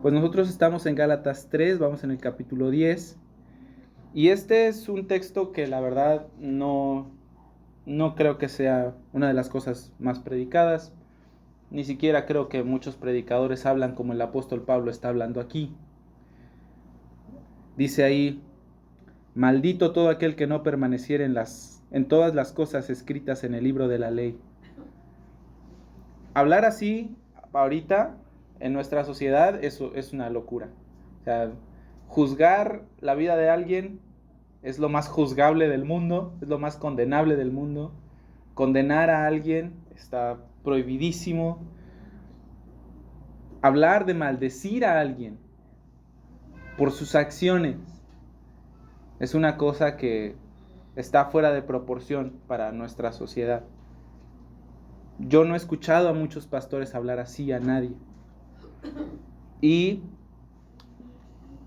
Pues nosotros estamos en Gálatas 3, vamos en el capítulo 10. Y este es un texto que la verdad no creo que sea una de las cosas más predicadas. Ni siquiera creo que muchos predicadores hablan como el apóstol Pablo está hablando aquí. Dice ahí: maldito todo aquel que no permaneciera en todas las cosas escritas en el libro de la ley. Hablar así ahorita en nuestra sociedad eso es una locura. O sea, juzgar la vida de alguien es lo más juzgable del mundo, es lo más condenable del mundo. Condenar a alguien está prohibidísimo. Hablar de maldecir a alguien por sus acciones es una cosa que está fuera de proporción para nuestra sociedad. Yo no he escuchado a muchos pastores hablar así a nadie. Y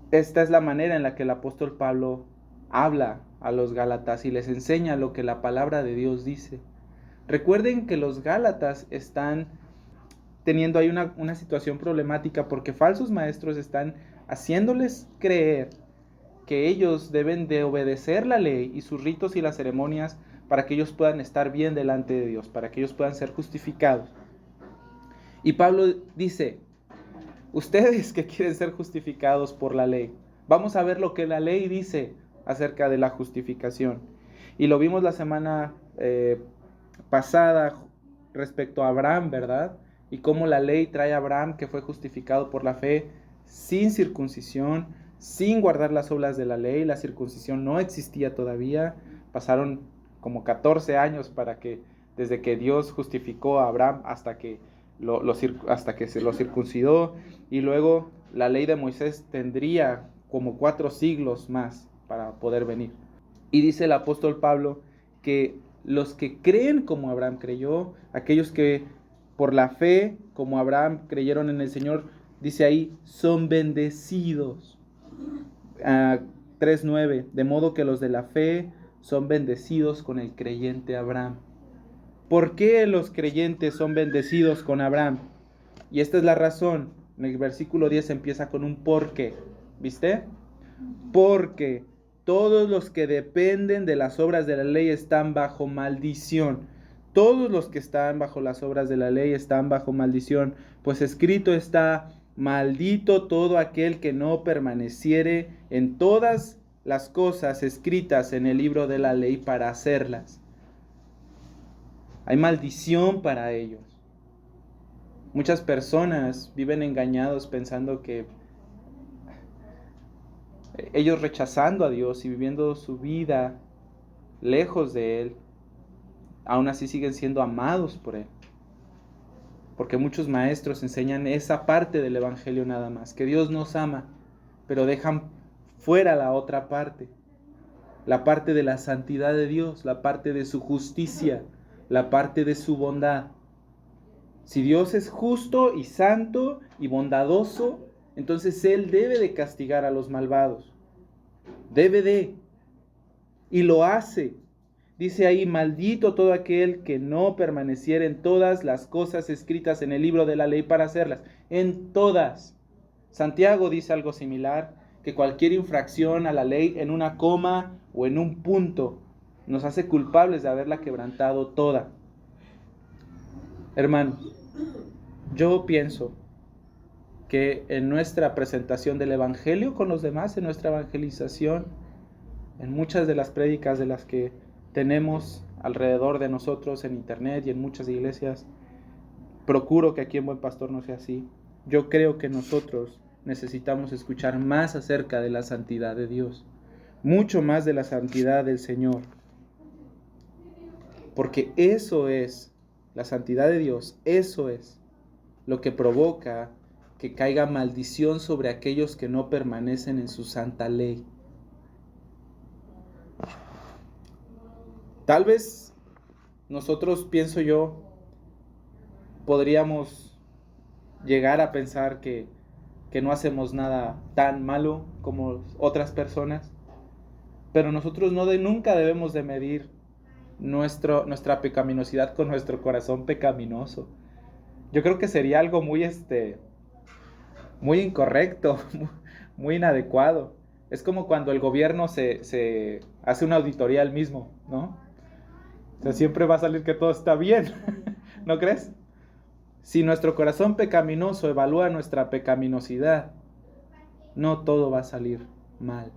esta es la manera en la que el apóstol Pablo habla a los Gálatas y les enseña lo que la palabra de Dios dice. Recuerden que los Gálatas están teniendo ahí una situación problemática porque falsos maestros están haciéndoles creer que ellos deben de obedecer la ley y sus ritos y las ceremonias para que ellos puedan estar bien delante de Dios, para que ellos puedan ser justificados. Y Pablo dice: ustedes que quieren ser justificados por la ley, vamos a ver lo que la ley dice acerca de la justificación. Y lo vimos la semana pasada respecto a Abraham, ¿verdad? Y cómo la ley trae a Abraham, que fue justificado por la fe, sin circuncisión, sin guardar las obras de la ley. La circuncisión no existía todavía. Pasaron como 14 años desde que Dios justificó a Abraham hasta que se lo circuncidó. Y luego la ley de Moisés tendría como 4 siglos más para poder venir. Y dice el apóstol Pablo que los que creen como Abraham creyó, aquellos que por la fe como Abraham creyeron en el Señor, dice ahí, son bendecidos. 3:9, de modo que los de la fe son bendecidos con el creyente Abraham. ¿Por qué los creyentes son bendecidos con Abraham? Y esta es la razón. En el versículo 10 empieza con un porque. ¿Viste? Porque todos los que dependen de las obras de la ley están bajo maldición. Todos los que están bajo las obras de la ley están bajo maldición. Pues escrito está: maldito todo aquel que no permaneciere en todas las cosas escritas en el libro de la ley para hacerlas. Hay maldición para ellos. Muchas personas viven engañados pensando que ellos rechazando a Dios y viviendo su vida lejos de Él, aún así siguen siendo amados por Él. Porque muchos maestros enseñan esa parte del evangelio nada más, que Dios nos ama, pero dejan fuera la otra parte, la parte de la santidad de Dios, la parte de su justicia, la parte de su bondad. Si Dios es justo y santo y bondadoso, entonces Él debe de castigar a los malvados. Debe de. Y lo hace. Dice ahí: maldito todo aquel que no permaneciera en todas las cosas escritas en el libro de la ley para hacerlas. En todas. Santiago dice algo similar, que cualquier infracción a la ley en una coma o en un punto nos hace culpables de haberla quebrantado toda. Hermanos, yo pienso que en nuestra presentación del evangelio con los demás, en nuestra evangelización, en muchas de las prédicas de las que tenemos alrededor de nosotros en internet y en muchas iglesias, procuro que aquí en Buen Pastor no sea así. Yo creo que nosotros necesitamos escuchar más acerca de la santidad de Dios, mucho más de la santidad del Señor, porque eso es la santidad de Dios. Eso es lo que provoca que caiga maldición sobre aquellos que no permanecen en su santa ley. Tal vez nosotros, pienso yo, podríamos llegar a pensar que no hacemos nada tan malo como otras personas, pero nosotros nunca debemos de medir nuestra pecaminosidad con nuestro corazón pecaminoso. Yo creo que sería algo muy muy incorrecto, muy inadecuado. Es como cuando el gobierno se hace una auditoría al mismo, ¿no? O sea, siempre va a salir que todo está bien, ¿no crees? Si nuestro corazón pecaminoso evalúa nuestra pecaminosidad, no todo va a salir mal.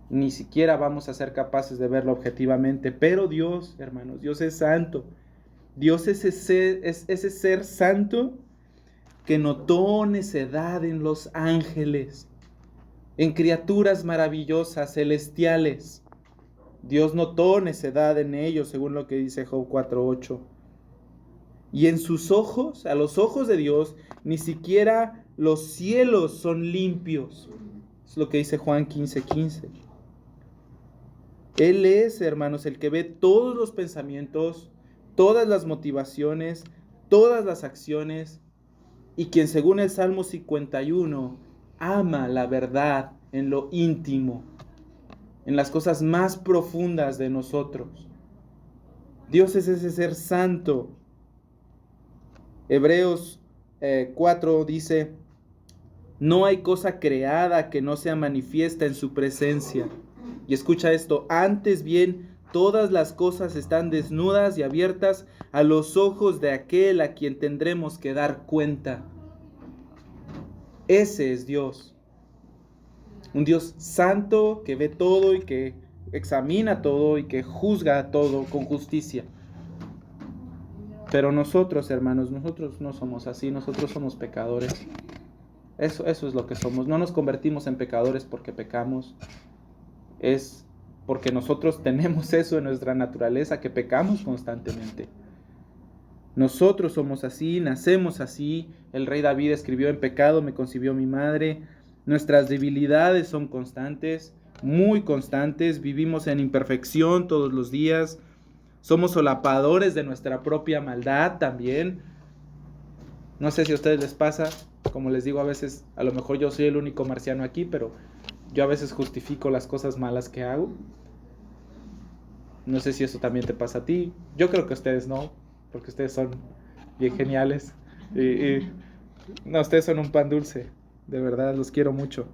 Ni siquiera vamos a ser capaces de verlo objetivamente. Pero Dios, hermanos, Dios es santo. Dios es ese ser santo que notó necedad en los ángeles, en criaturas maravillosas, celestiales. Dios notó necedad en ellos, según lo que dice Job 4:8. Y en sus ojos, a los ojos de Dios, ni siquiera los cielos son limpios. Es lo que dice Juan 15:15. Él es, hermanos, el que ve todos los pensamientos, todas las motivaciones, todas las acciones, y quien según el Salmo 51 ama la verdad en lo íntimo, en las cosas más profundas de nosotros. Dios es ese ser santo. Hebreos 4 dice: no hay cosa creada que no sea manifiesta en su presencia. Y escucha esto: antes bien, todas las cosas están desnudas y abiertas a los ojos de aquel a quien tendremos que dar cuenta. Ese es Dios. Un Dios santo que ve todo y que examina todo y que juzga todo con justicia. Pero nosotros, hermanos, nosotros no somos así, nosotros somos pecadores. Eso es lo que somos. No nos convertimos en pecadores porque pecamos. Es porque nosotros tenemos eso en nuestra naturaleza, que pecamos constantemente. Nosotros somos así, nacemos así. El rey David escribió: en pecado me concibió mi madre. Nuestras debilidades son constantes, muy constantes. Vivimos en imperfección todos los días. Somos solapadores de nuestra propia maldad también. No sé si a ustedes les pasa, como les digo, a veces, a lo mejor yo soy el único marciano aquí, pero yo a veces justifico las cosas malas que hago. No sé si eso también te pasa a ti. Yo creo que ustedes no, porque ustedes son bien geniales. No, ustedes son un pan dulce. De verdad, los quiero mucho.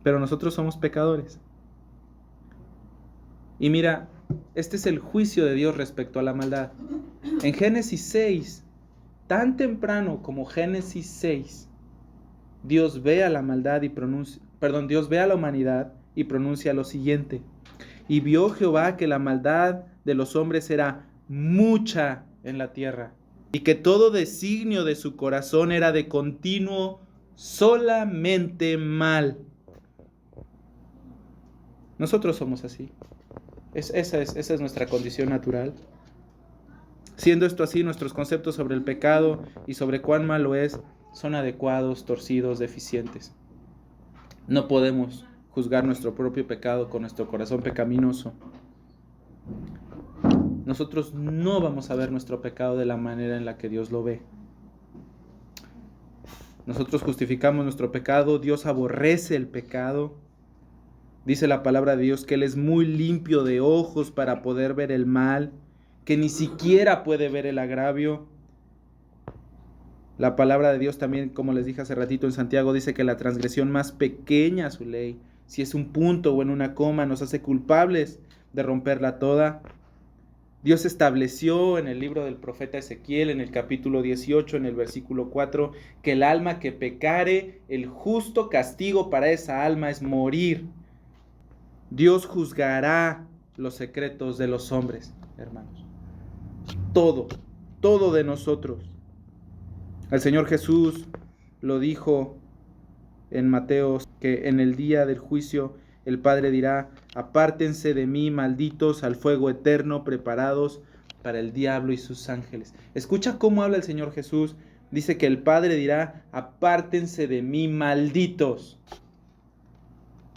Pero nosotros somos pecadores. Y mira, este es el juicio de Dios respecto a la maldad. En Génesis 6, tan temprano como Génesis 6, Dios ve a la maldad y Dios ve a la humanidad y pronuncia lo siguiente: y vio Jehová que la maldad de los hombres era mucha en la tierra, y que todo designio de su corazón era de continuo solamente mal. Nosotros somos así. Esa es nuestra condición natural. Siendo esto así, nuestros conceptos sobre el pecado y sobre cuán malo es son adecuados, torcidos, deficientes. No podemos juzgar nuestro propio pecado con nuestro corazón pecaminoso. Nosotros no vamos a ver nuestro pecado de la manera en la que Dios lo ve. Nosotros justificamos nuestro pecado. Dios aborrece el pecado. Dice la palabra de Dios que Él es muy limpio de ojos para poder ver el mal, que ni siquiera puede ver el agravio. La palabra de Dios también, como les dije hace ratito en Santiago, dice que la transgresión más pequeña a su ley, si es un punto o en una coma, nos hace culpables de romperla toda. Dios estableció en el libro del profeta Ezequiel, en el capítulo 18, en el versículo 4, que el alma que pecare, el justo castigo para esa alma es morir. Dios juzgará los secretos de los hombres, hermanos. Todo de nosotros. El Señor Jesús lo dijo en Mateo, que en el día del juicio el Padre dirá: apártense de mí, malditos, al fuego eterno preparados para el diablo y sus ángeles. Escucha cómo habla el Señor Jesús. Dice que el Padre dirá: apártense de mí, malditos.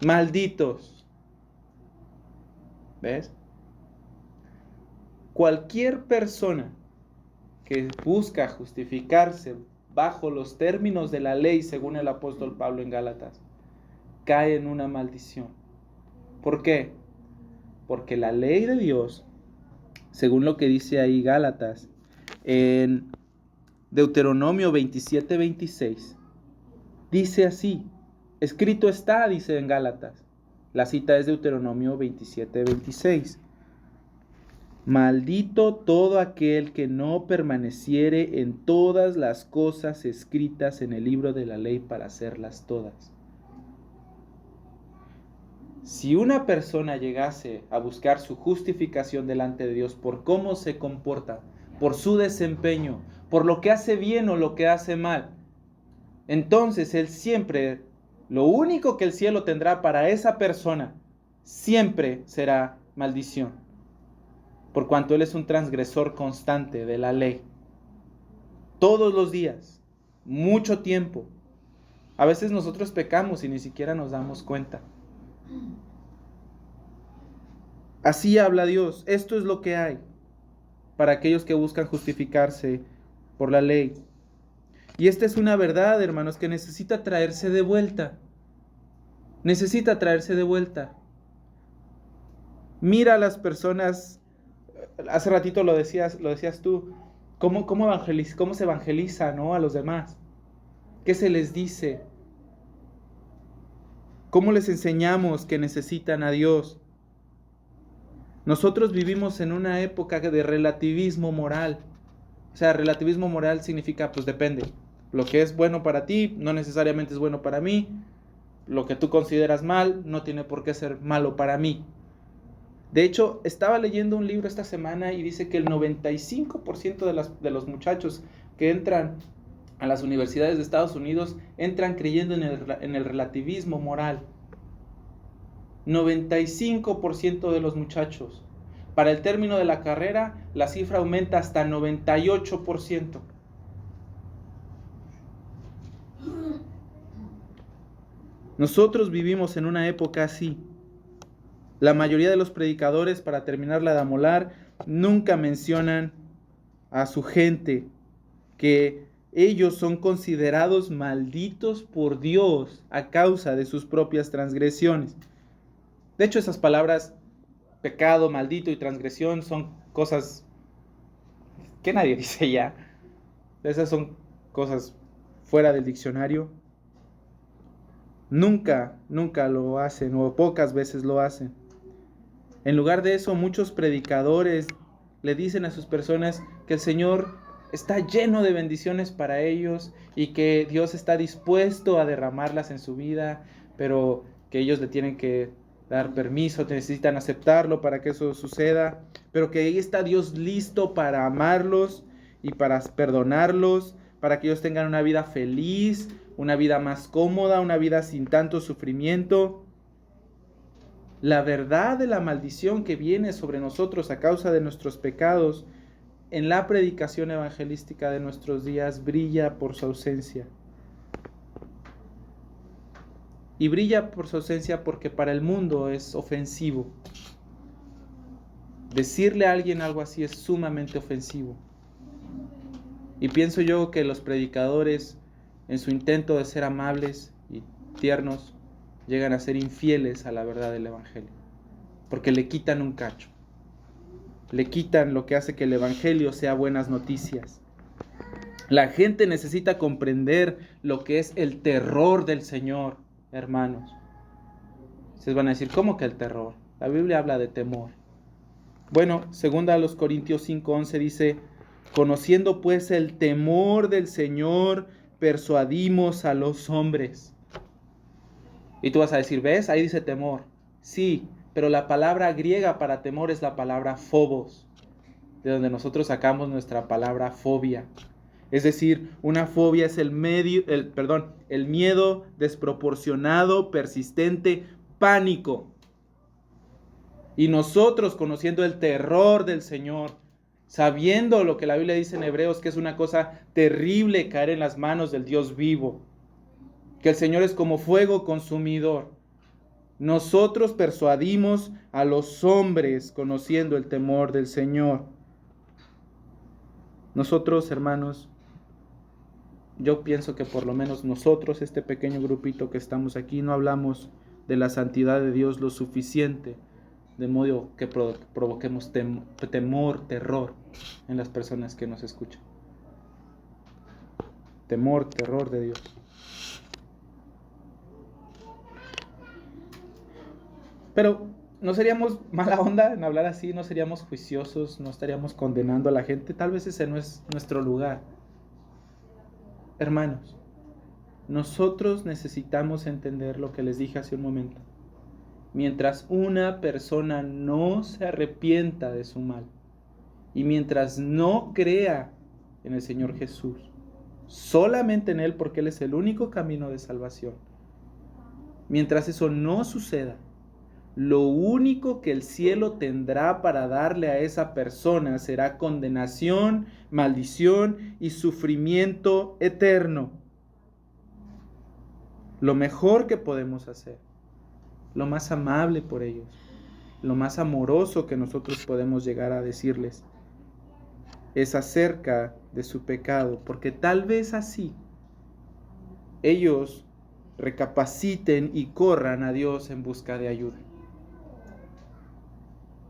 Malditos. ¿Ves? Cualquier persona que busca justificarse bajo los términos de la ley, según el apóstol Pablo en Gálatas, cae en una maldición. ¿Por qué? Porque la ley de Dios, según lo que dice ahí Gálatas, en Deuteronomio 27:26, Dice así, escrito está, dice en Gálatas. La cita es de Deuteronomio 27:26. Maldito todo aquel que no permaneciere en todas las cosas escritas en el libro de la ley para hacerlas todas. Si una persona llegase a buscar su justificación delante de Dios por cómo se comporta, por su desempeño, por lo que hace bien o lo que hace mal, entonces él siempre, lo único que el cielo tendrá para esa persona, siempre será maldición. Por cuanto él es un transgresor constante de la ley. Todos los días, mucho tiempo. A veces nosotros pecamos y ni siquiera nos damos cuenta. Así habla Dios. Esto es lo que hay para aquellos que buscan justificarse por la ley. Y esta es una verdad, hermanos, que necesita traerse de vuelta. Necesita traerse de vuelta. Mira a las personas. Hace ratito lo decías tú, cómo se evangeliza, ¿no?, a los demás. ¿Qué se les dice? ¿Cómo les enseñamos que necesitan a Dios? Nosotros vivimos en una época de relativismo moral. O sea, relativismo moral significa, pues depende. Lo que es bueno para ti no necesariamente es bueno para mí. Lo que tú consideras mal no tiene por qué ser malo para mí. De hecho, estaba leyendo un libro esta semana y dice que el 95% de los muchachos que entran a las universidades de Estados Unidos entran creyendo en el relativismo moral. 95% de los muchachos. Para el término de la carrera, la cifra aumenta hasta 98%. Nosotros vivimos en una época así. La mayoría de los predicadores, para terminarla de amolar, nunca mencionan a su gente, que ellos son considerados malditos por Dios a causa de sus propias transgresiones. De hecho, esas palabras, pecado, maldito y transgresión, son cosas que nadie dice ya. Esas son cosas fuera del diccionario. Nunca lo hacen, o pocas veces lo hacen. En lugar de eso, muchos predicadores le dicen a sus personas que el Señor está lleno de bendiciones para ellos y que Dios está dispuesto a derramarlas en su vida, pero que ellos le tienen que dar permiso, necesitan aceptarlo para que eso suceda, pero que ahí está Dios listo para amarlos y para perdonarlos, para que ellos tengan una vida feliz, una vida más cómoda, una vida sin tanto sufrimiento. La verdad de la maldición que viene sobre nosotros a causa de nuestros pecados en la predicación evangelística de nuestros días brilla por su ausencia. Y brilla por su ausencia porque para el mundo es ofensivo. Decirle a alguien algo así es sumamente ofensivo. Y pienso yo que los predicadores, en su intento de ser amables y tiernos, llegan a ser infieles a la verdad del evangelio, porque le quitan un cacho, le quitan lo que hace que el evangelio sea buenas noticias. La gente necesita comprender lo que es el terror del Señor, hermanos. Ustedes van a decir, ¿cómo que el terror? La Biblia habla de temor. Bueno, segunda a los Corintios 5:11 dice, conociendo pues el temor del Señor, persuadimos a los hombres. Y tú vas a decir, ¿ves? Ahí dice temor. Sí, pero la palabra griega para temor es la palabra phobos, de donde nosotros sacamos nuestra palabra fobia. Es decir, una fobia es el miedo desproporcionado, persistente, pánico. Y nosotros, conociendo el terror del Señor, sabiendo lo que la Biblia dice en Hebreos, que es una cosa terrible caer en las manos del Dios vivo, que el Señor es como fuego consumidor, nosotros persuadimos a los hombres conociendo el temor del Señor. Nosotros, hermanos, yo pienso que por lo menos nosotros, este pequeño grupito que estamos aquí, no hablamos de la santidad de Dios lo suficiente, de modo que provoquemos temor, terror en las personas que nos escuchan. Temor, terror de Dios. Pero no seríamos mala onda en hablar así, no seríamos juiciosos, no estaríamos condenando a la gente. Tal vez ese no es nuestro lugar. Hermanos, nosotros necesitamos entender lo que les dije hace un momento. Mientras una persona no se arrepienta de su mal y mientras no crea en el Señor Jesús, solamente en Él, porque Él es el único camino de salvación, mientras eso no suceda, lo único que el cielo tendrá para darle a esa persona será condenación, maldición y sufrimiento eterno. Lo mejor que podemos hacer, lo más amable por ellos, lo más amoroso que nosotros podemos llegar a decirles, es acerca de su pecado, porque tal vez así ellos recapaciten y corran a Dios en busca de ayuda.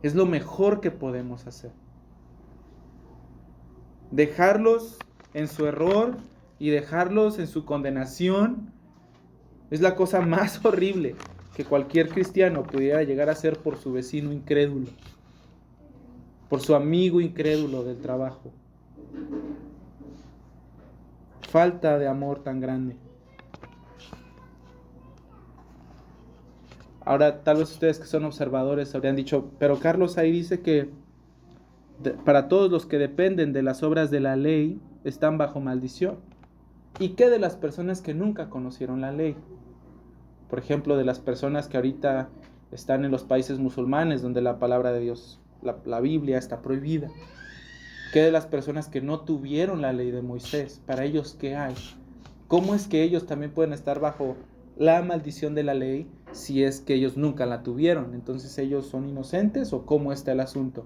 Es lo mejor que podemos hacer. Dejarlos en su error y dejarlos en su condenación es la cosa más horrible que cualquier cristiano pudiera llegar a hacer por su vecino incrédulo, por su amigo incrédulo del trabajo. Falta de amor tan grande. Ahora, tal vez ustedes que son observadores habrían dicho, pero Carlos ahí dice que para todos los que dependen de las obras de la ley están bajo maldición. ¿Y qué de las personas que nunca conocieron la ley? Por ejemplo, de las personas que ahorita están en los países musulmanes donde la palabra de Dios, la Biblia está prohibida. ¿Qué de las personas que no tuvieron la ley de Moisés? ¿Para ellos qué hay? ¿Cómo es que ellos también pueden estar bajo la maldición de la ley si es que ellos nunca la tuvieron? Entonces, ¿ellos son inocentes o cómo está el asunto?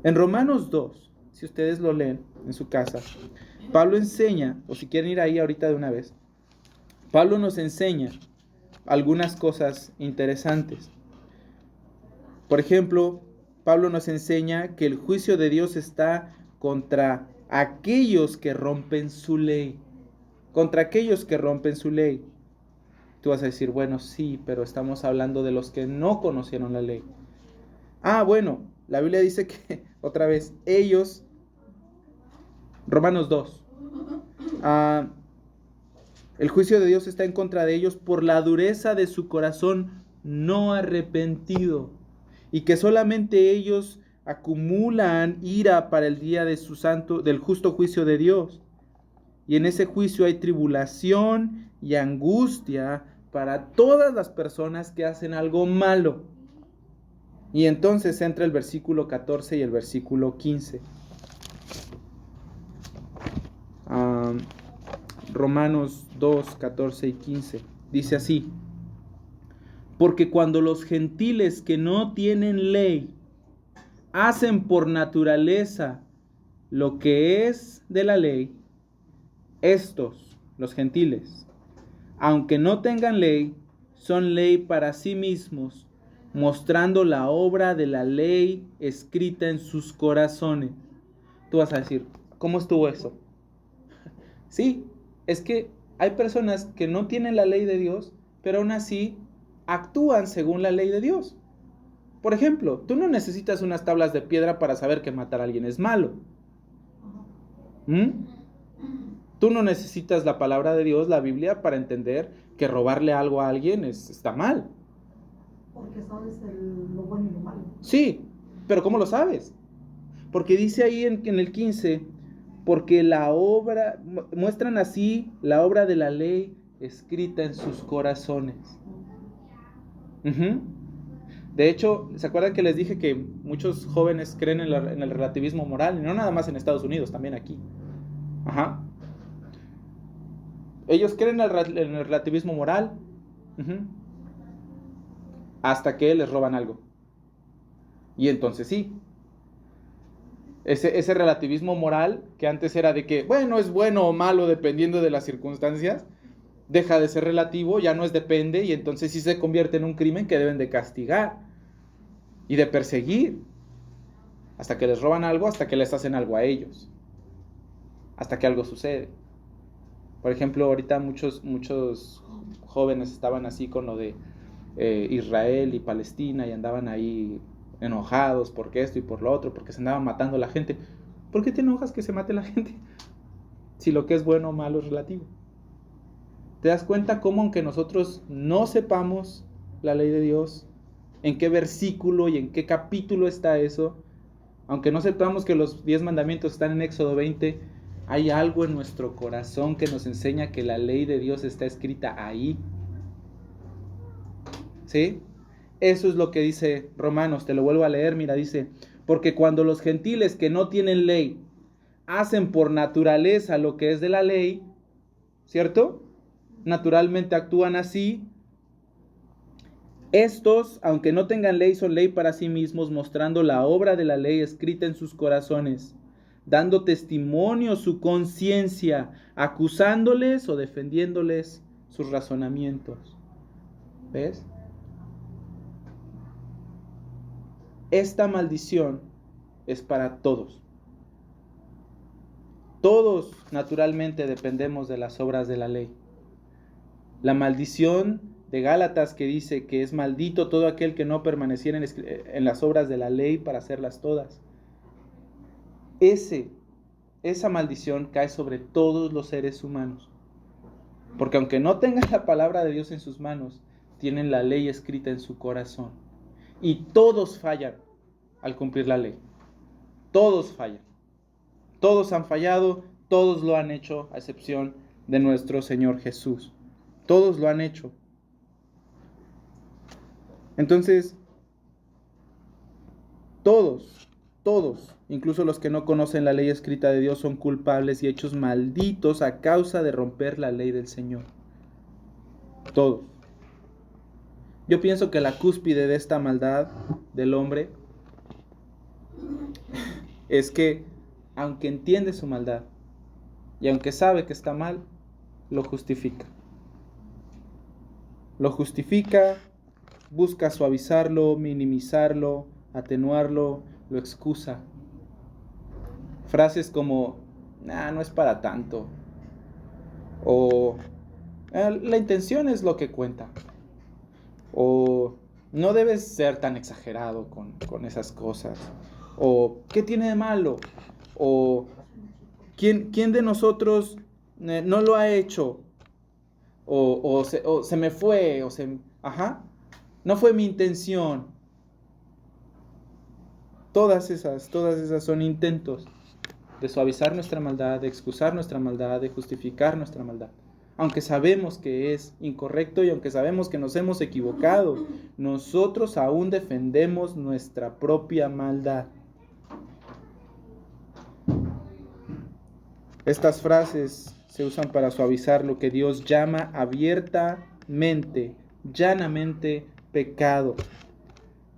En Romanos 2, si ustedes lo leen en su casa, Pablo enseña, o si quieren ir ahí ahorita de una vez, Pablo nos enseña algunas cosas interesantes. Por ejemplo, Pablo nos enseña que el juicio de Dios está contra aquellos que rompen su ley. Contra aquellos que rompen su ley. Tú vas a decir, bueno, sí, pero estamos hablando de los que no conocieron la ley. Bueno, la Biblia dice que, otra vez, ellos, Romanos 2, el juicio de Dios está en contra de ellos por la dureza de su corazón no arrepentido, y que solamente ellos acumulan ira para el día de su santo, del justo juicio de Dios. Y en ese juicio hay tribulación y angustia para todas las personas que hacen algo malo. Y entonces entra el versículo 14 y el versículo 15. Romanos 2, 14 y 15. Dice así: porque cuando los gentiles que no tienen ley hacen por naturaleza lo que es de la ley, estos, los gentiles, aunque no tengan ley, son ley para sí mismos, mostrando la obra de la ley escrita en sus corazones. Tú vas a decir, ¿cómo estuvo eso? Sí, es que hay personas que no tienen la ley de Dios, pero aún así actúan según la ley de Dios. Por ejemplo, tú no necesitas unas tablas de piedra para saber que matar a alguien es malo. Tú no necesitas la palabra de Dios, la Biblia, para entender que robarle algo a alguien está mal. Porque sabes lo bueno y lo malo. Sí, pero ¿cómo lo sabes? Porque dice ahí en el 15, porque la obra, muestran así la obra de la ley escrita en sus corazones. De hecho, ¿se acuerdan que les dije que muchos jóvenes creen en el relativismo moral? Y no nada más en Estados Unidos, también aquí. Ellos creen en el relativismo moral hasta que les roban algo. Y entonces sí. Ese relativismo moral que antes era de que, bueno, es bueno o malo dependiendo de las circunstancias, deja de ser relativo, ya no es depende, y entonces sí se convierte en un crimen que deben de castigar y de perseguir hasta que les roban algo, hasta que les hacen algo a ellos, hasta que algo sucede. Por ejemplo, ahorita muchos jóvenes estaban así con lo de Israel y Palestina y andaban ahí enojados porque esto y por lo otro, porque se andaban matando a la gente. ¿Por qué te enojas que se mate la gente? Si lo que es bueno o malo es relativo. ¿Te das cuenta cómo aunque nosotros no sepamos la ley de Dios, en qué versículo y en qué capítulo está eso, aunque no sepamos que los 10 mandamientos están en Éxodo 20, hay algo en nuestro corazón que nos enseña que la ley de Dios está escrita ahí? ¿Sí? Eso es lo que dice Romanos, te lo vuelvo a leer, mira, dice, porque cuando los gentiles que no tienen ley hacen por naturaleza lo que es de la ley, ¿cierto? Naturalmente actúan así. Estos, aunque no tengan ley, son ley para sí mismos, mostrando la obra de la ley escrita en sus corazones, dando testimonio su conciencia, acusándoles o defendiéndoles sus razonamientos. ¿Ves? Esta maldición es para todos. Todos naturalmente dependemos de las obras de la ley. La maldición de Gálatas que dice que es maldito todo aquel que no permaneciera en las obras de la ley para hacerlas todas. Esa maldición cae sobre todos los seres humanos. Porque aunque no tengan la palabra de Dios en sus manos, tienen la ley escrita en su corazón. Y todos fallan al cumplir la ley. Todos fallan. Todos han fallado, todos lo han hecho, a excepción de nuestro Señor Jesús. Todos lo han hecho. Entonces, todos, incluso los que no conocen la ley escrita de Dios, son culpables y hechos malditos a causa de romper la ley del Señor. Todos. Yo pienso que la cúspide de esta maldad del hombre es que, aunque entiende su maldad y aunque sabe que está mal, lo justifica. Lo justifica, busca suavizarlo, minimizarlo, atenuarlo, lo excusa. Frases como, no es para tanto. O, la intención es lo que cuenta. O, no debes ser tan exagerado con esas cosas. O, ¿qué tiene de malo? O, ¿quién de nosotros no lo ha hecho? O se me fue, no fue mi intención. Todas esas son intentos de suavizar nuestra maldad, de excusar nuestra maldad, de justificar nuestra maldad. Aunque sabemos que es incorrecto y aunque sabemos que nos hemos equivocado, nosotros aún defendemos nuestra propia maldad. Estas frases se usan para suavizar lo que Dios llama abiertamente, llanamente pecado.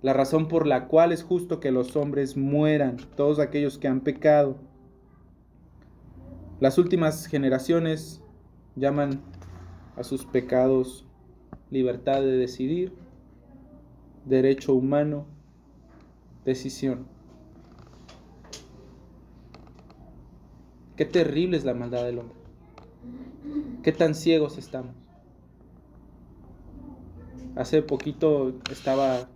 La razón por la cual es justo que los hombres mueran, todos aquellos que han pecado. Las últimas generaciones llaman a sus pecados libertad de decidir, derecho humano, decisión. Qué terrible es la maldad del hombre. Qué tan ciegos estamos. Hace poquito estaba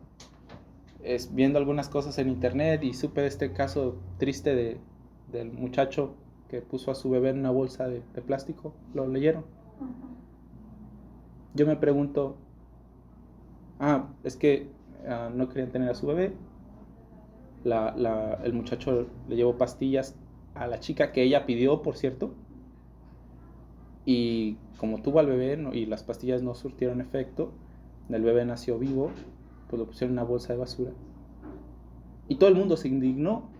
viendo algunas cosas en internet y supe de este caso triste del muchacho que puso a su bebé en una bolsa de plástico. ¿Lo leyeron? Yo me pregunto, es que no querían tener a su bebé. El muchacho le llevó pastillas a la chica que ella pidió, por cierto. Y como tuvo al bebé y las pastillas no surtieron efecto, el bebé nació vivo, pues lo pusieron en una bolsa de basura. Y todo el mundo se indignó.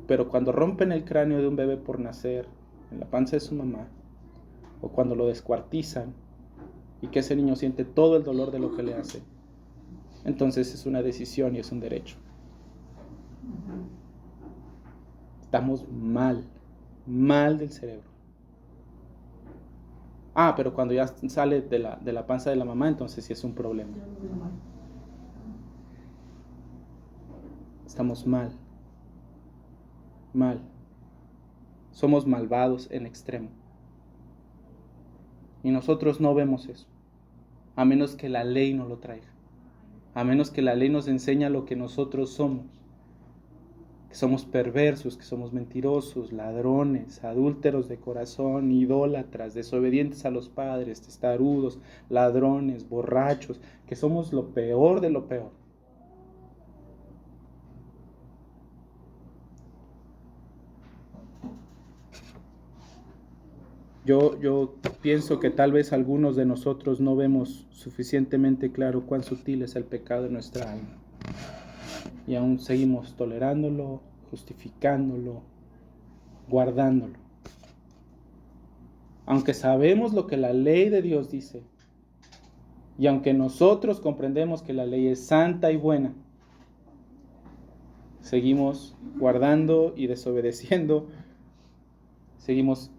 Pero cuando rompen el cráneo de un bebé por nacer en la panza de su mamá, o cuando lo descuartizan y que ese niño siente todo el dolor de lo que le hace, entonces es una decisión y es un derecho. Estamos mal del cerebro. Pero cuando ya sale de la panza de la mamá, entonces sí es un problema. Estamos mal. Somos malvados en extremo. Y nosotros no vemos eso. a menos que la ley no lo traiga, a menos que la ley nos enseñe lo que nosotros somos, que somos perversos, que somos mentirosos, ladrones, adúlteros de corazón, idólatras, desobedientes a los padres, testarudos, ladrones, borrachos, que somos lo peor de lo peor. Yo pienso que tal vez algunos de nosotros no vemos suficientemente claro cuán sutil es el pecado en nuestra alma. Y aún seguimos tolerándolo, justificándolo, guardándolo. Aunque sabemos lo que la ley de Dios dice, y aunque nosotros comprendemos que la ley es santa y buena, seguimos guardando y desobedeciendo, seguimos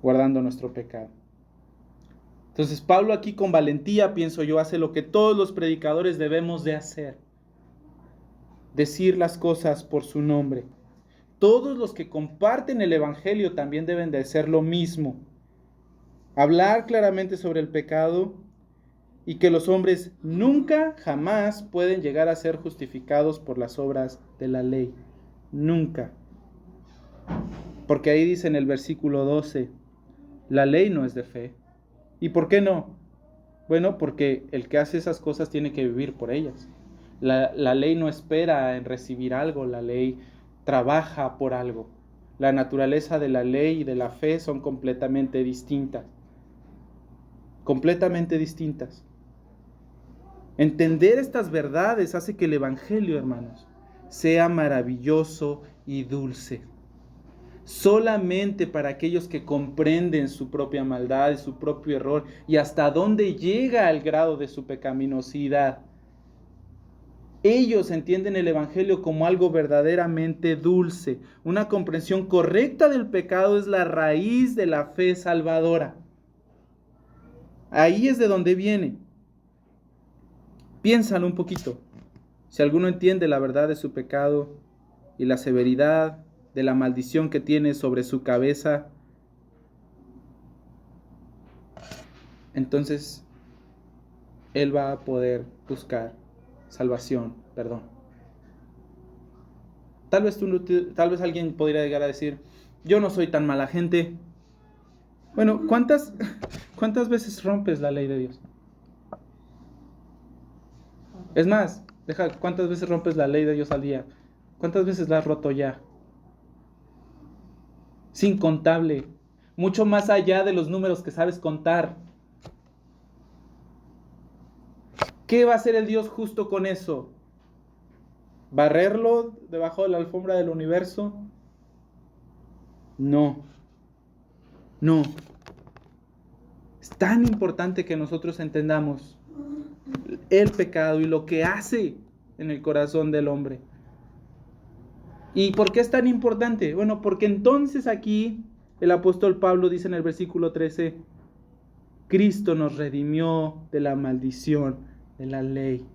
guardando nuestro pecado. Entonces Pablo aquí con valentía, pienso yo, hace lo que todos los predicadores debemos de hacer: decir las cosas por su nombre. Todos los que comparten el evangelio también deben de hacer lo mismo: hablar claramente sobre el pecado y que los hombres nunca, jamás pueden llegar a ser justificados por las obras de la ley. Nunca. Porque ahí dice en el versículo 12, la ley no es de fe. ¿Y por qué no? Bueno, porque el que hace esas cosas tiene que vivir por ellas. La ley no espera en recibir algo, la ley trabaja por algo. La naturaleza de la ley y de la fe son completamente distintas. Completamente distintas. Entender estas verdades hace que el evangelio, hermanos, sea maravilloso y dulce. Solamente para aquellos que comprenden su propia maldad y su propio error y hasta dónde llega el grado de su pecaminosidad. Ellos entienden el evangelio como algo verdaderamente dulce. Una comprensión correcta del pecado es la raíz de la fe salvadora. Ahí es de donde viene. Piénsalo un poquito. Si alguno entiende la verdad de su pecado y la severidad de la maldición que tiene sobre su cabeza, entonces él va a poder buscar salvación, perdón. Tal vez alguien podría llegar a decir, yo no soy tan mala gente. Bueno, ¿cuántas veces rompes la ley de Dios? Es más, ¿cuántas veces rompes la ley de Dios al día? ¿Cuántas veces la has roto ya? Es incontable, mucho más allá de los números que sabes contar. ¿Qué va a hacer el Dios justo con eso? ¿Barrerlo debajo de la alfombra del universo? No. Es tan importante que nosotros entendamos el pecado y lo que hace en el corazón del hombre. ¿Y por qué es tan importante? Bueno, porque entonces aquí el apóstol Pablo dice en el versículo 13, Cristo nos redimió de la maldición de la ley.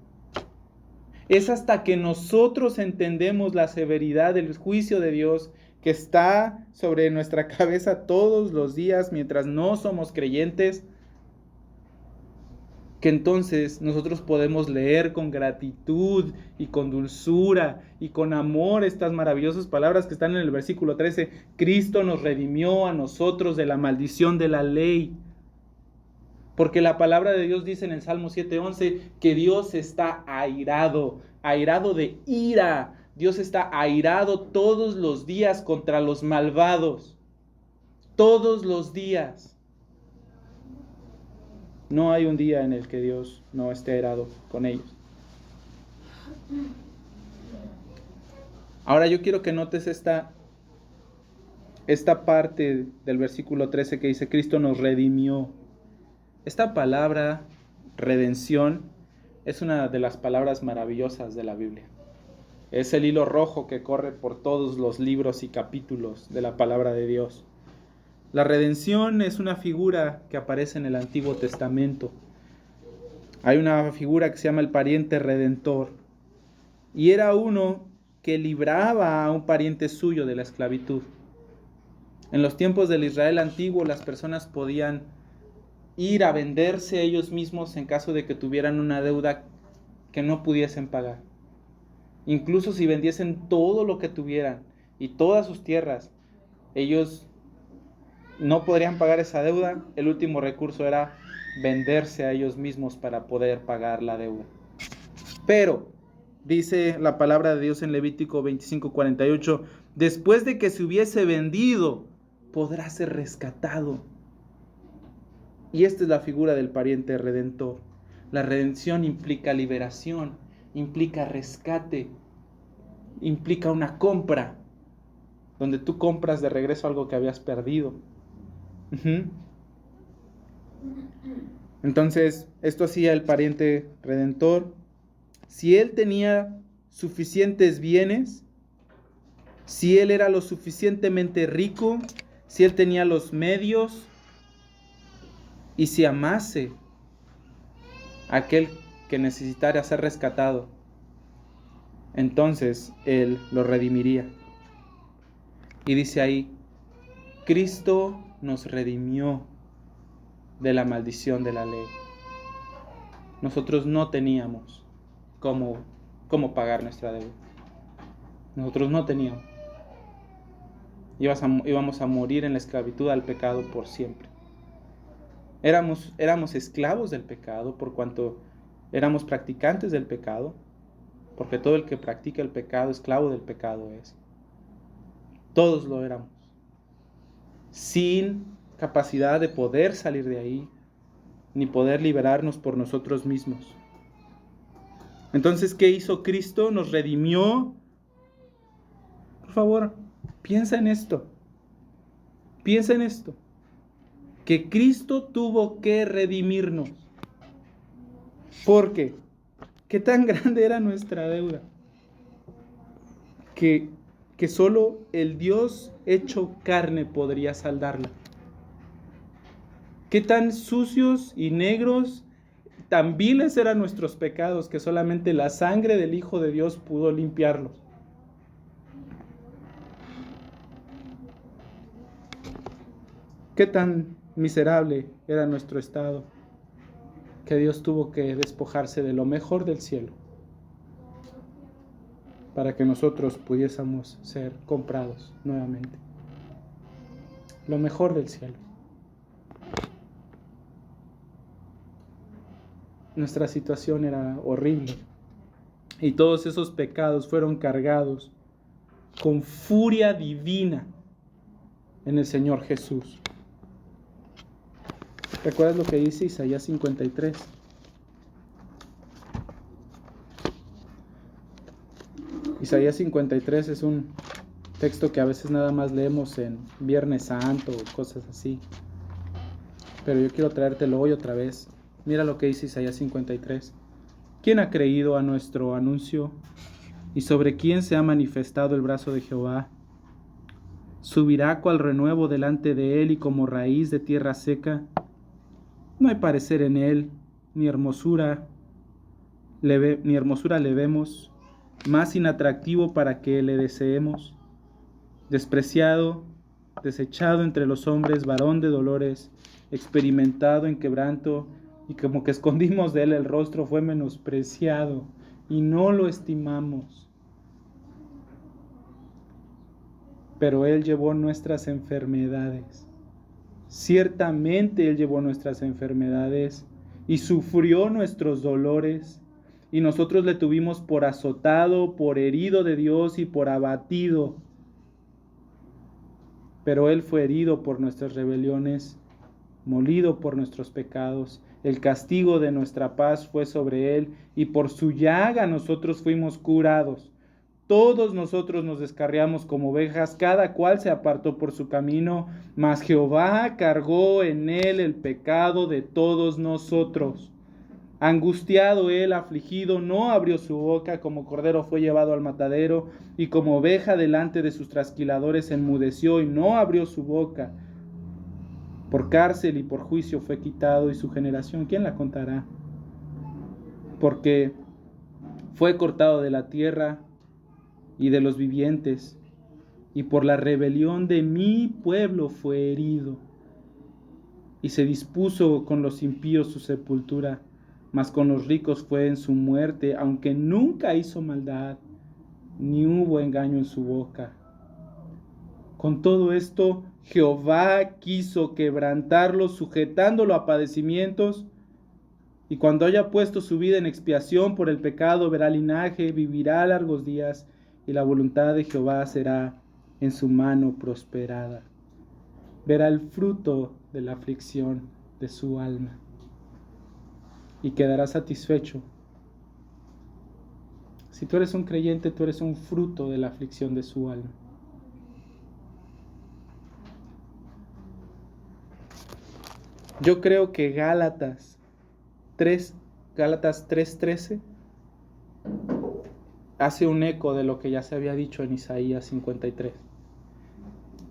Es hasta que nosotros entendemos la severidad del juicio de Dios que está sobre nuestra cabeza todos los días mientras no somos creyentes, que entonces nosotros podemos leer con gratitud y con dulzura y con amor estas maravillosas palabras que están en el versículo 13. Cristo nos redimió a nosotros de la maldición de la ley. Porque la palabra de Dios dice en el Salmo 7:11 que Dios está airado de ira. Dios está airado todos los días contra los malvados. Todos los días. No hay un día en el que Dios no esté airado con ellos. Ahora yo quiero que notes esta parte del versículo 13 que dice Cristo nos redimió. Esta palabra, redención, es una de las palabras maravillosas de la Biblia. Es el hilo rojo que corre por todos los libros y capítulos de la palabra de Dios. La redención es una figura que aparece en el Antiguo Testamento. Hay una figura que se llama el pariente redentor. Y era uno que libraba a un pariente suyo de la esclavitud. En los tiempos del Israel antiguo, las personas podían ir a venderse a ellos mismos en caso de que tuvieran una deuda que no pudiesen pagar. Incluso si vendiesen todo lo que tuvieran y todas sus tierras, ellos no podrían pagar esa deuda. El último recurso era venderse a ellos mismos para poder pagar la deuda. Pero, dice la palabra de Dios en Levítico 25:48, después de que se hubiese vendido, podrá ser rescatado. Y esta es la figura del pariente redentor. La redención implica liberación, implica rescate, implica una compra, donde tú compras de regreso algo que habías perdido. Entonces, esto hacía el pariente redentor. Si él tenía suficientes bienes, si él era lo suficientemente rico, si él tenía los medios, y si amase a aquel que necesitara ser rescatado, entonces él lo redimiría. Y dice ahí, Cristo nos redimió de la maldición de la ley. Nosotros no teníamos cómo pagar nuestra deuda. Nosotros no teníamos. Íbamos a morir en la esclavitud al pecado por siempre. Éramos esclavos del pecado por cuanto éramos practicantes del pecado, porque todo el que practica el pecado, esclavo del pecado es. Todos lo éramos, sin capacidad de poder salir de ahí, ni poder liberarnos por nosotros mismos. Entonces, ¿qué hizo Cristo? Nos redimió. Por favor, piensa en esto. Piensa en esto. Que Cristo tuvo que redimirnos. ¿Por qué? ¿Qué tan grande era nuestra deuda? Que solo el Dios hecho carne podría saldarla. ¿Qué tan sucios y negros, tan viles eran nuestros pecados que solamente la sangre del Hijo de Dios pudo limpiarlos? ¿Qué tan miserable era nuestro estado que Dios tuvo que despojarse de lo mejor del cielo para que nosotros pudiésemos ser comprados nuevamente? Lo mejor del cielo. Nuestra situación era horrible y todos esos pecados fueron cargados con furia divina en el Señor Jesús. ¿Recuerdas lo que dice Isaías 53? Isaías 53 es un texto que a veces nada más leemos en Viernes Santo o cosas así. Pero yo quiero traértelo hoy otra vez. Mira lo que dice Isaías 53. ¿Quién ha creído a nuestro anuncio? ¿Y sobre quién se ha manifestado el brazo de Jehová? Subirá cual renuevo delante de él y como raíz de tierra seca. No hay parecer en él, ni hermosura le vemos, más inatractivo para que le deseemos. Despreciado, desechado entre los hombres, varón de dolores, experimentado en quebranto, y como que escondimos de él el rostro, fue menospreciado, y no lo estimamos. Pero él llevó nuestras enfermedades. Ciertamente él llevó nuestras enfermedades y sufrió nuestros dolores, y nosotros le tuvimos por azotado, por herido de Dios y por abatido. Pero él fue herido por nuestras rebeliones, molido por nuestros pecados. El castigo de nuestra paz fue sobre él, y por su llaga nosotros fuimos curados. Todos nosotros nos descarriamos como ovejas, cada cual se apartó por su camino, mas Jehová cargó en él el pecado de todos nosotros. Angustiado él, afligido, no abrió su boca, como cordero fue llevado al matadero, y como oveja delante de sus trasquiladores enmudeció y no abrió su boca. Por cárcel y por juicio fue quitado, y su generación, ¿quién la contará? Porque fue cortado de la tierra y de los vivientes, y por la rebelión de mi pueblo fue herido. y se dispuso con los impíos su sepultura, mas con los ricos fue en su muerte, aunque nunca hizo maldad, ni hubo engaño en su boca. Con todo esto, Jehová quiso quebrantarlo, sujetándolo a padecimientos, y cuando haya puesto su vida en expiación por el pecado, verá linaje, vivirá largos días, y la voluntad de Jehová será en su mano prosperada. Verá el fruto de la aflicción de su alma, y quedará satisfecho. Si tú eres un creyente, tú eres un fruto de la aflicción de su alma. Yo creo que Gálatas 3:13 hace un eco de lo que ya se había dicho en Isaías 53.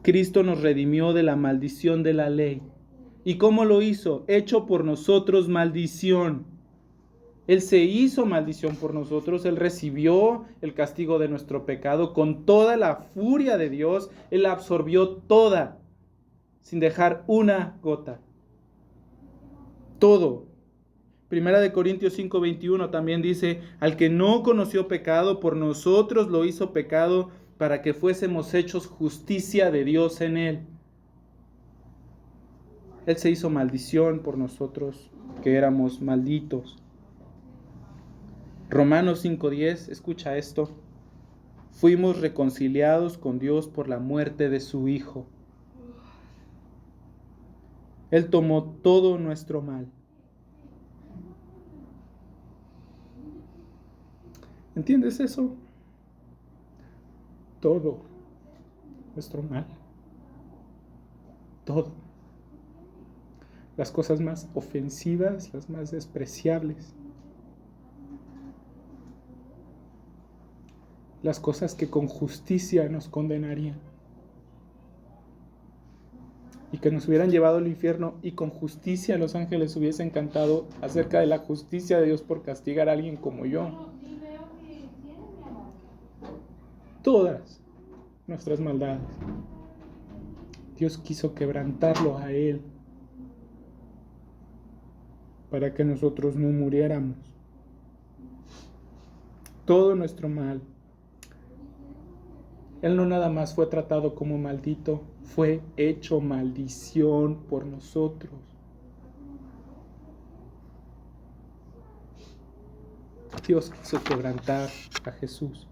Cristo nos redimió de la maldición de la ley. ¿Y cómo lo hizo? Hecho por nosotros maldición. Él se hizo maldición por nosotros. Él recibió el castigo de nuestro pecado con toda la furia de Dios. Él la absorbió toda, sin dejar una gota. Todo. Primera de Corintios 5:21 también dice: al que no conoció pecado, por nosotros lo hizo pecado, para que fuésemos hechos justicia de Dios en él. Él se hizo maldición por nosotros, que éramos malditos. Romanos 5:10, escucha esto: fuimos reconciliados con Dios por la muerte de su Hijo. Él tomó todo nuestro mal. ¿Entiendes eso? Todo nuestro mal. Todo. Las cosas más ofensivas, las más despreciables. Las cosas que con justicia nos condenarían. Y que nos hubieran llevado al infierno, y con justicia los ángeles hubiesen cantado acerca de la justicia de Dios por castigar a alguien como yo. Todas nuestras maldades, Dios quiso quebrantarlo a Él para que nosotros no muriéramos. Todo nuestro mal. Él no nada más fue tratado como maldito, fue hecho maldición por nosotros. Dios quiso quebrantar a Jesús.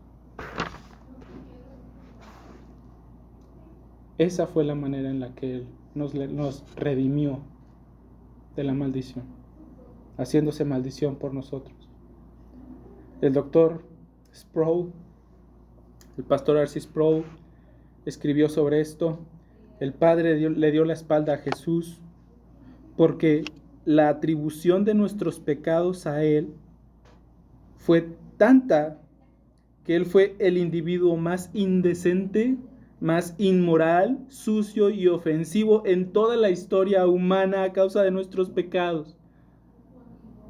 Esa fue la manera en la que Él nos redimió de la maldición, haciéndose maldición por nosotros. El doctor Sproul, el pastor R.C. Sproul, escribió sobre esto: el Padre le dio la espalda a Jesús porque la atribución de nuestros pecados a Él fue tanta que Él fue el individuo más indecente, más inmoral, sucio y ofensivo en toda la historia humana a causa de nuestros pecados.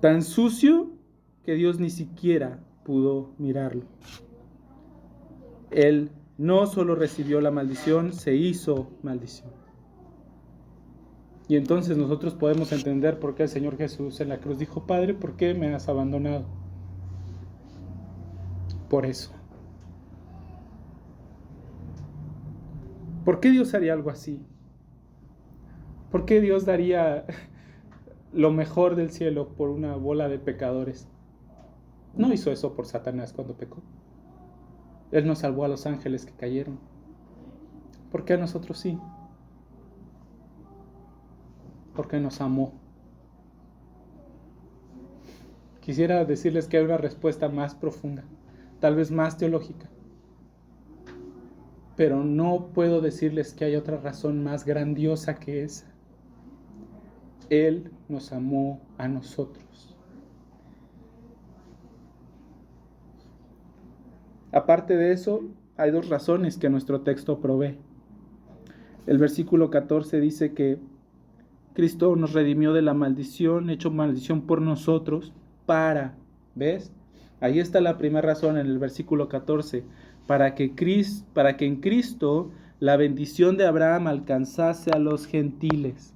Tan sucio que Dios ni siquiera pudo mirarlo. Él no solo recibió la maldición, se hizo maldición. Y entonces nosotros podemos entender por qué el Señor Jesús en la cruz dijo: Padre, ¿por qué me has abandonado? Por eso. ¿Por qué Dios haría algo así? ¿Por qué Dios daría lo mejor del cielo por una bola de pecadores? No hizo eso por Satanás cuando pecó. Él nos salvó a los ángeles que cayeron. ¿Por qué a nosotros sí? Porque nos amó. Quisiera decirles que hay una respuesta más profunda, tal vez más teológica. Pero no puedo decirles que hay otra razón más grandiosa que esa. Él nos amó a nosotros. Aparte de eso, hay dos razones que nuestro texto provee. El versículo 14 dice que Cristo nos redimió de la maldición, hecho maldición por nosotros, ¿ves? Ahí está la primera razón en el versículo 14. Para que en Cristo la bendición de Abraham alcanzase a los gentiles.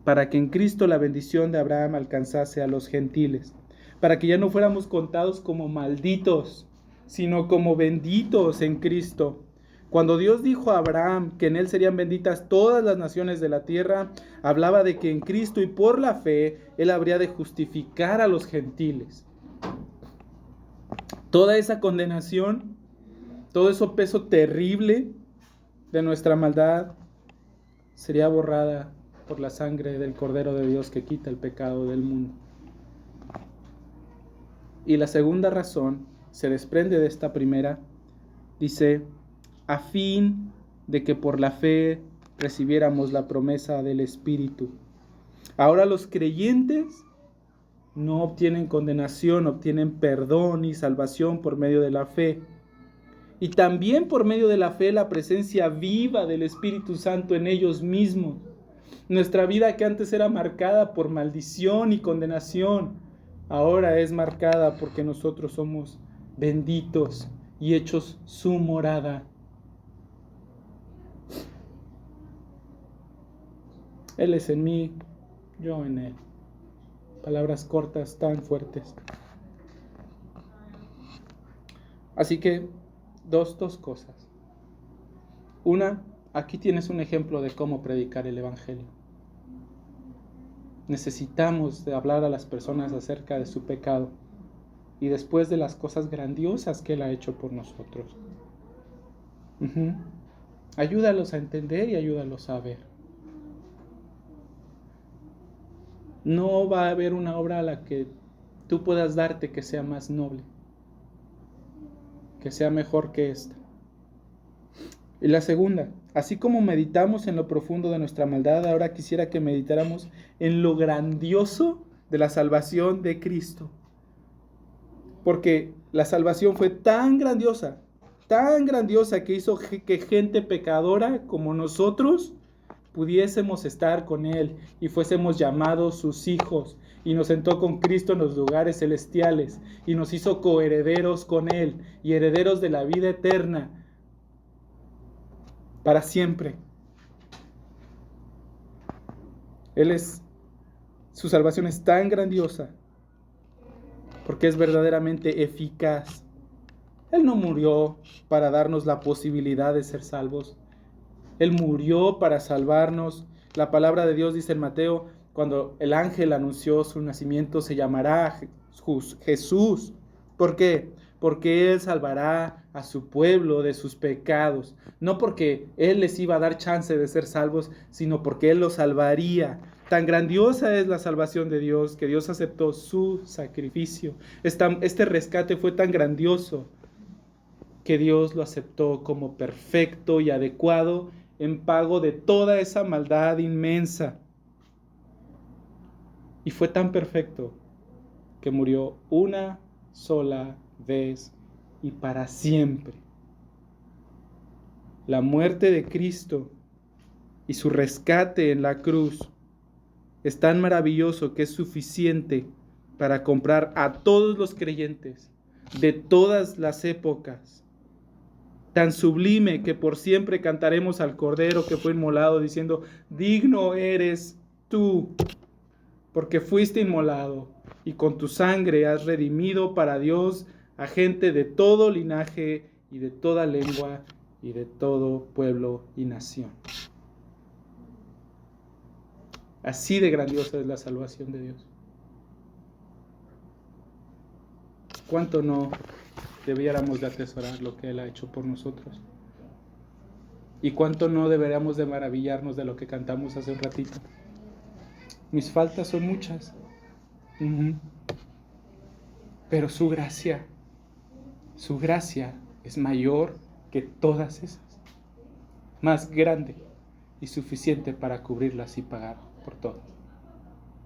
para que en Cristo la bendición de Abraham alcanzase a los gentiles, para que ya no fuéramos contados como malditos, sino como benditos en Cristo. Cuando Dios dijo a Abraham que en él serían benditas todas las naciones de la tierra, hablaba de que en Cristo y por la fe él habría de justificar a los gentiles. Toda esa condenación, todo ese peso terrible de nuestra maldad sería borrada por la sangre del Cordero de Dios que quita el pecado del mundo. Y la segunda razón se desprende de esta primera, dice, a fin de que por la fe recibiéramos la promesa del Espíritu. Ahora los creyentes no obtienen condenación, obtienen perdón y salvación por medio de la fe. Y también por medio de la fe la presencia viva del Espíritu Santo en ellos mismos. Nuestra vida que antes era marcada por maldición y condenación, ahora es marcada porque nosotros somos benditos y hechos su morada. Él es en mí, yo en él. Palabras cortas, tan fuertes. Así que, dos cosas. Una, aquí tienes un ejemplo de cómo predicar el Evangelio. Necesitamos de hablar a las personas acerca de su pecado y después de las cosas grandiosas que Él ha hecho por nosotros. Ayúdalos a entender y ayúdalos a ver. No va a haber una obra a la que tú puedas darte que sea más noble, que sea mejor que esta. Y la segunda, así como meditamos en lo profundo de nuestra maldad, ahora quisiera que meditáramos en lo grandioso de la salvación de Cristo. Porque la salvación fue tan grandiosa que hizo que gente pecadora como nosotros pudiésemos estar con Él y fuésemos llamados sus hijos, y nos sentó con Cristo en los lugares celestiales y nos hizo coherederos con Él y herederos de la vida eterna para siempre. Su salvación es tan grandiosa porque es verdaderamente eficaz. Él no murió para darnos la posibilidad de ser salvos. Él murió para salvarnos. La palabra de Dios dice en Mateo, cuando el ángel anunció su nacimiento, se llamará Jesús. ¿Por qué? Porque Él salvará a su pueblo de sus pecados. No porque Él les iba a dar chance de ser salvos, sino porque Él los salvaría. Tan grandiosa es la salvación de Dios que Dios aceptó su sacrificio. Este rescate fue tan grandioso que Dios lo aceptó como perfecto y adecuado en pago de toda esa maldad inmensa. Y fue tan perfecto que murió una sola vez y para siempre. La muerte de Cristo y su rescate en la cruz es tan maravilloso que es suficiente para comprar a todos los creyentes de todas las épocas. Tan sublime que por siempre cantaremos al Cordero que fue inmolado diciendo, digno eres tú, porque fuiste inmolado y con tu sangre has redimido para Dios a gente de todo linaje y de toda lengua y de todo pueblo y nación. Así de grandiosa es la salvación de Dios. ¿Cuánto no debiéramos de atesorar lo que Él ha hecho por nosotros? ¿Y cuánto no deberíamos de maravillarnos de lo que cantamos hace un ratito? Mis faltas son muchas. Pero su gracia es mayor que todas esas. Más grande y suficiente para cubrirlas y pagar por todo.